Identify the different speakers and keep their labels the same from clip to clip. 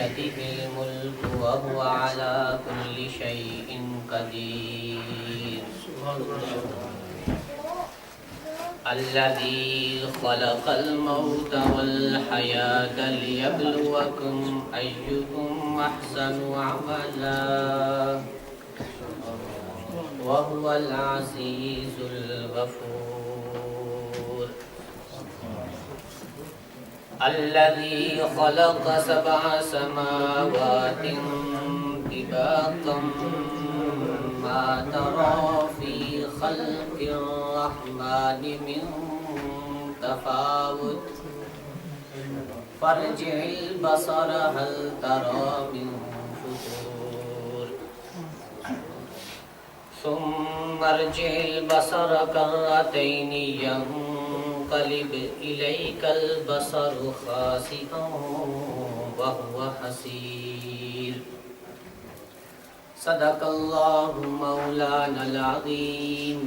Speaker 1: بيده الملك وهو على كل شيء قدير الذي خلق الموت والحياة ليبلوكم أيكم أحسن عملا وهو العزيز الغفور الذي خلق 7 سماوات طباقا ما ترى في خلق الرحمن من تفاوت فارجع البصر هل ترى من فطور ثم ارجع البصر كرتين ينقلب إليك البصر خاسئا وهو حسير صدق الله مولانا العظيم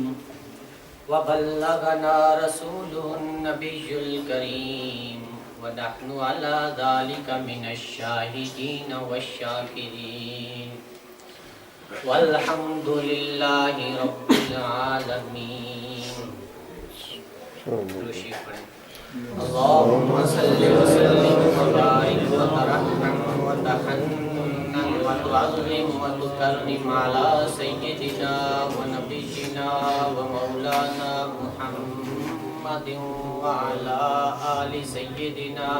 Speaker 1: وبلغنا رسوله النبي الكريم ونحن على ذلك من الشاهدين والشاكرين والحمد لله رب العالمين. اللهم صل وسلم وبارك وترحم وتحنن وتعظم وتكرم على سيدنا ونبينا ومولانا محمد وعلى آل سيدنا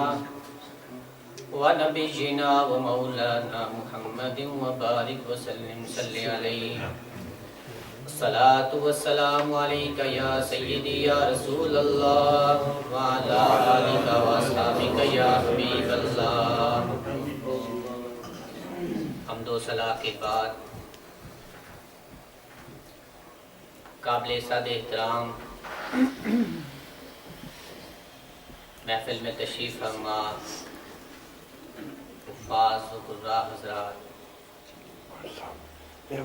Speaker 1: ونبينا ومولانا محمد وبارك وسلم صل عليه. الصلاة والسلام عليك يا سيدي يا رسول الله وعلى آلك وأصحابك يا حبيب الله. حمد و ثنا کے بعد قابل صد احترام محفل میں تشریف فرما حفاظ و قراء حضرات،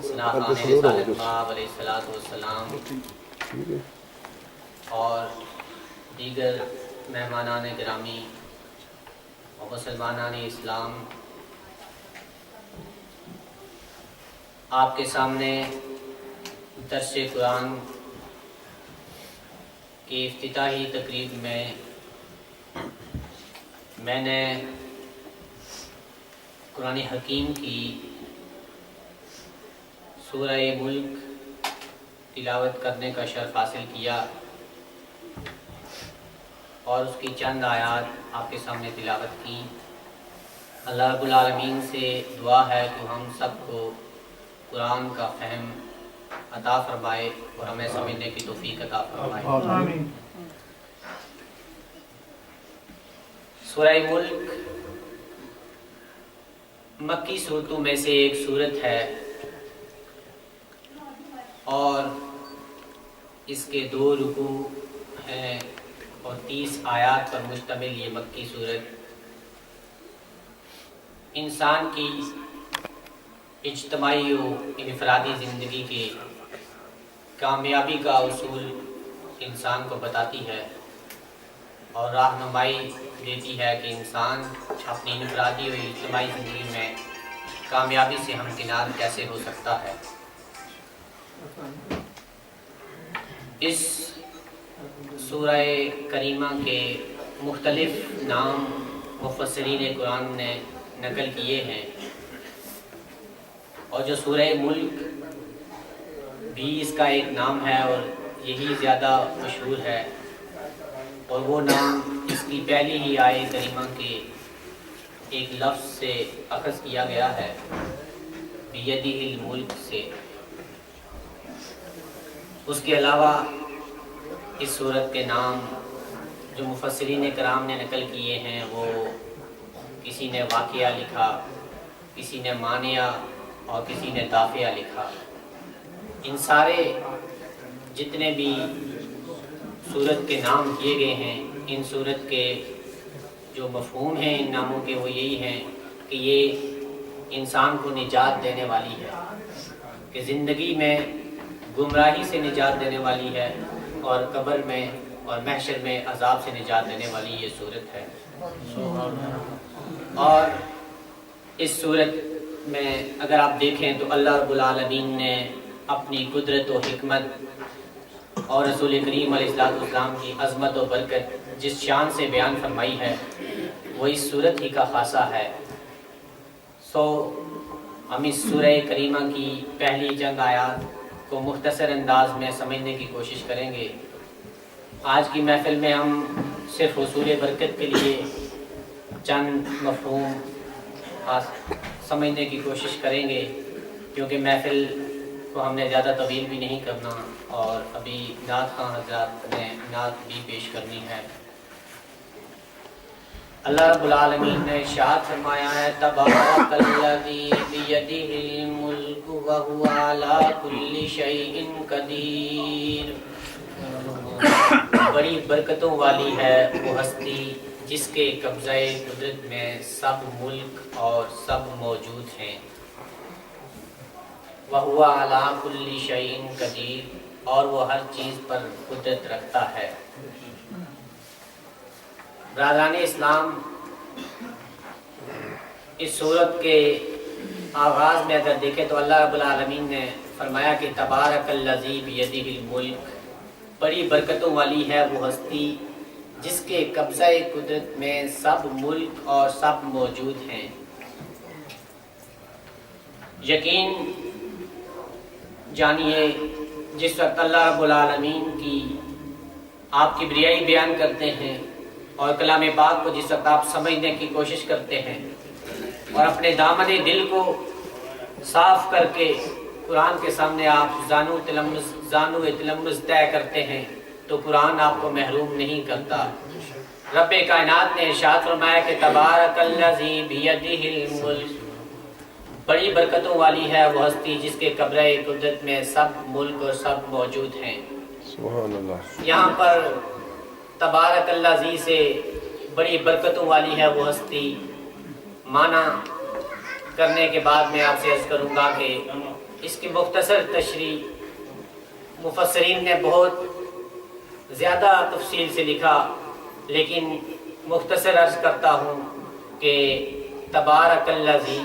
Speaker 1: سناخان رسالت مآب علیہ السلام اور دیگر مہمانان گرامی و مسلمانان اسلام، آپ کے سامنے درس قرآن کی افتتاحی تقریب میں میں نے قرآن حکیم کی سورہ ملک تلاوت کرنے کا شرف حاصل کیا اور اس کی چند آیات آپ کے سامنے تلاوت کی. اللہ رب العالمین سے دعا ہے کہ ہم سب کو قرآن کا فہم عطا فرمائے اور ہمیں سمجھنے کی توفیق عطا فرمائے. سورہ ملک مکی صورتوں میں سے ایک صورت ہے اور اس کے 2 رکوع ہیں اور 30 آیات پر مشتمل یہ مکی صورت انسان کی اجتماعی و انفرادی زندگی کے کامیابی کا اصول انسان کو بتاتی ہے اور رہنمائی دیتی ہے کہ انسان اپنی انفرادی و اجتماعی زندگی میں کامیابی سے ہمکنار کیسے ہو سکتا ہے. اس سورہ کریمہ کے مختلف نام مفسرین قرآن نے نقل کیے ہیں اور جو سورہ ملک بھی اس کا ایک نام ہے اور یہی زیادہ مشہور ہے اور وہ نام اس کی پہلی ہی آیہ کریمہ کے ایک لفظ سے اخذ کیا گیا ہے بیدہ الملک سے. اس کے علاوہ اس سورت کے نام جو مفسرین کرام نے نقل کیے ہیں وہ کسی نے واقعہ لکھا، کسی نے مانعہ اور کسی نے دافعہ لکھا. ان سارے جتنے بھی سورت کے نام کیے گئے ہیں ان سورت کے جو مفہوم ہیں ان ناموں کے وہ یہی ہیں کہ یہ انسان کو نجات دینے والی ہے، کہ زندگی میں گمراہی سے نجات دینے والی ہے اور قبر میں اور محشر میں عذاب سے نجات دینے والی یہ صورت ہے. اور اس صورت میں اگر آپ دیکھیں تو اللہ رب العالمین نے اپنی قدرت و حکمت اور رسول کریم علیہ السلام کی عظمت و برکت جس شان سے بیان فرمائی ہے وہ اس صورت ہی کا خاصہ ہے۔ ہم اس سورہ کریمہ کی پہلی چند آیات کو مختصر انداز میں سمجھنے کی کوشش کریں گے۔ آج کی محفل میں ہم صرف حصول برکت کے لیے چند مفہوم سمجھنے کی کوشش کریں گے، کیونکہ محفل کو ہم نے زیادہ طویل بھی نہیں کرنا اور ابھی نعت خواں حضرات نے نعت بھی پیش کرنی ہے۔ اللہ رب العالمین نے ارشاد فرمایا ہے تبارک الذی بیدہ الملک وہو علی کل شیء قدیر۔ بڑی برکتوں والی ہے وہ ہستی جس کے قبضہ قدرت میں سب ملک اور سب موجود ہیں۔ وہو علی کل شیء قدیر، اور وہ ہر چیز پر قدرت رکھتا ہے۔ برادران اسلام، اس صورت کے آغاز میں اگر دیکھیں تو اللہ رب العالمین نے فرمایا کہ تبارک الذی بیدہ الملک، بڑی برکتوں والی ہے وہ ہستی جس کے قبضہ قدرت میں سب ملک اور سب موجود ہیں۔ یقین جانیے جس وقت اللہ رب العالمین کی آپ کی بریائی بیان کرتے ہیں اور کلام پاک کو جس وقت آپ سمجھنے کی کوشش کرتے ہیں اور اپنے دامن دل کو صاف کر کے قرآن کے سامنے آپ زانو تلمس طے کرتے ہیں تو قرآن آپ کو محروم نہیں کرتا۔ رب کائنات نے ارشاد فرمایا کہ تبارک الذی بیدہ الملک، بڑی برکتوں والی ہے وہ ہستی جس کے قبضہ قدرت میں سب ملک اور سب موجود ہیں۔
Speaker 2: سبحان اللہ۔
Speaker 1: یہاں پر تبارک الذی سے بڑی برکتوں والی ہے وہ ہستی معنی کرنے کے بعد میں آپ سے عرض کروں گا کہ اس کی مختصر تشریح مفسرین نے بہت زیادہ تفصیل سے لکھا، لیکن مختصر عرض کرتا ہوں کہ تبارک الذی،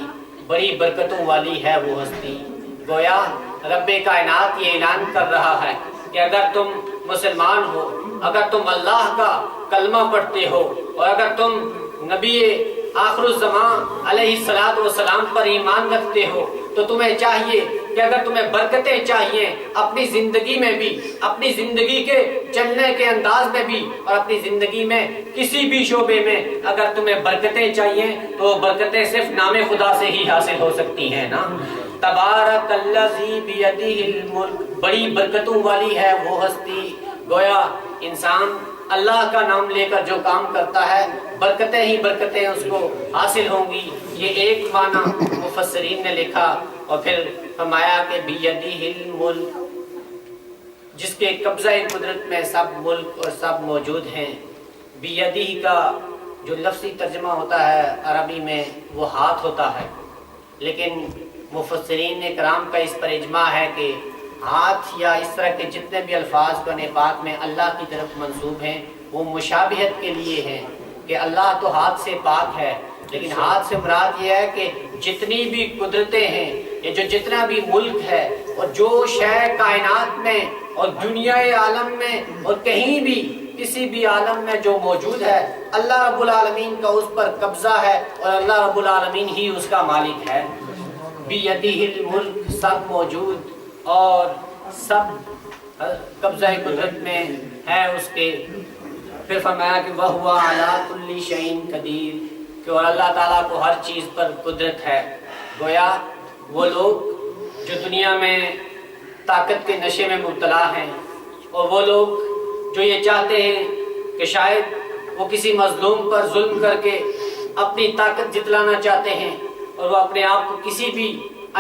Speaker 1: بڑی برکتوں والی ہے وہ ہستی۔ گویا رب کائنات یہ اعلان کر رہا ہے کہ اگر تم مسلمان ہو، اگر تم اللہ کا کلمہ پڑھتے ہو اور اگر تم نبی آخر الزمان علیہ السلام پر ایمان رکھتے ہو تو تمہیں چاہیے کہ اگر تمہیں برکتیں چاہیے اپنی زندگی میں بھی، اپنی زندگی کے چلنے کے انداز میں بھی اور اپنی زندگی میں کسی بھی شعبے میں اگر تمہیں برکتیں چاہیے تو برکتیں صرف نام خدا سے ہی حاصل ہو سکتی ہیں نا۔ تبارک الذی بیدہ الملک، بڑی برکتوں والی ہے وہ ہستی۔ گویا انسان اللہ کا نام لے کر جو کام کرتا ہے برکتیں ہی برکتیں اس کو حاصل ہوں گی، یہ ایک معنی مفسرین نے لکھا۔ اور پھر فرمایا کہ بیدہ الملک، جس کے قبضہ قدرت میں سب ملک اور سب موجود ہیں۔ بیدہ کا جو لفظی ترجمہ ہوتا ہے عربی میں وہ ہاتھ ہوتا ہے، لیکن مفسرین کرام کا اس پر اجماع ہے کہ ہاتھ یا اس طرح کے جتنے بھی الفاظ قرآن پاک میں اللہ کی طرف منسوب ہیں وہ مشابہت کے لیے ہیں کہ اللہ تو ہاتھ سے پاک ہے، لیکن ہاتھ سے مراد یہ ہے کہ جتنی بھی قدرتیں ہیں، یہ جو جتنا بھی ملک ہے اور جو شے کائنات میں اور دنیا عالم میں اور کہیں بھی کسی بھی عالم میں جو موجود ہے اللہ رب العالمین کا اس پر قبضہ ہے اور اللہ رب العالمین ہی اس کا مالک ہے۔ بیدہ الملک، سب موجود اور سب قبضہ قدرت میں ہے اس کے۔ پھر فرمایا کہ وَهُوَ عَلَىٰ كُلِّ شَيْءٍ قَدِيرٌ، کہ اور اللہ تعالیٰ کو ہر چیز پر قدرت ہے۔ گویا وہ لوگ جو دنیا میں طاقت کے نشے میں مبتلا ہیں اور وہ لوگ جو یہ چاہتے ہیں کہ شاید وہ کسی مظلوم پر ظلم کر کے اپنی طاقت جتلانا چاہتے ہیں اور وہ اپنے آپ کو کسی بھی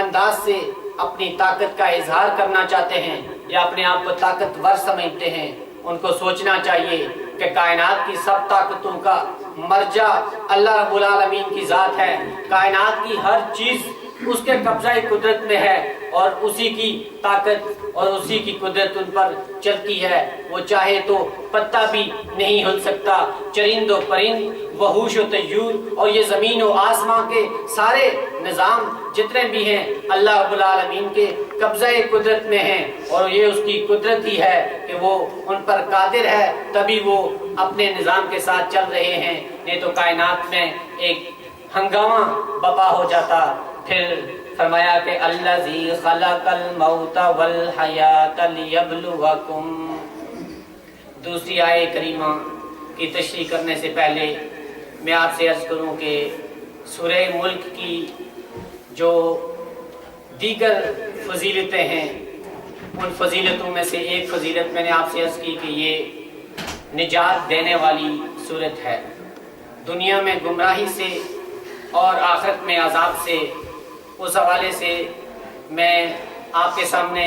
Speaker 1: انداز سے اپنی طاقت کا اظہار کرنا چاہتے ہیں یا اپنے آپ کو طاقتور سمجھتے ہیں، ان کو سوچنا چاہیے کہ کائنات کی سب طاقتوں کا مرجع اللہ رب العالمین کی ذات ہے۔ کائنات کی ہر چیز اس کے قبضہ قدرت میں ہے اور اسی کی طاقت اور اسی کی قدرت ان پر چلتی ہے۔ وہ چاہے تو پتا بھی نہیں ہل سکتا، چرند و پرند، وحوش و طیور، اور یہ زمین و آسمان کے سارے نظام جتنے بھی ہیں اللہ رب العالمین کے قبضہ قدرت میں ہیں، اور یہ اس کی قدرت ہی ہے کہ وہ ان پر قادر ہے، تبھی وہ اپنے نظام کے ساتھ چل رہے ہیں، نہیں تو کائنات میں ایک ہنگامہ بپا ہو جاتا۔ پھر فرمایا کہ الذی خلق الموت والحیات لیبلوکم۔ دوسری آیہ کریمہ کی تشریح کرنے سے پہلے میں آپ سے عرض کروں کہ سورہ ملک کی جو دیگر فضیلتیں ہیں، ان فضیلتوں میں سے ایک فضیلت میں نے آپ سے عرض کی کہ یہ نجات دینے والی صورت ہے، دنیا میں گمراہی سے اور آخرت میں عذاب سے۔ اس حوالے سے میں آپ کے سامنے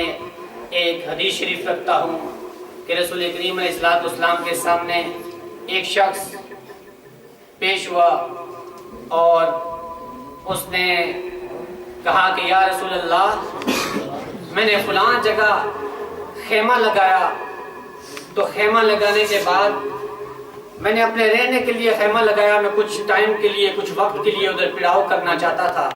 Speaker 1: ایک حدیث شریف رکھتا ہوں کہ رسول کریم علیہ السلام کے سامنے ایک شخص پیش ہوا اور اس نے کہا کہ یا رسول اللہ، میں نے فلاں جگہ خیمہ لگایا، تو خیمہ لگانے کے بعد میں نے اپنے رہنے کے لیے خیمہ لگایا، میں کچھ ٹائم کے لیے، کچھ وقت کے لیے ادھر پڑاؤ کرنا چاہتا تھا،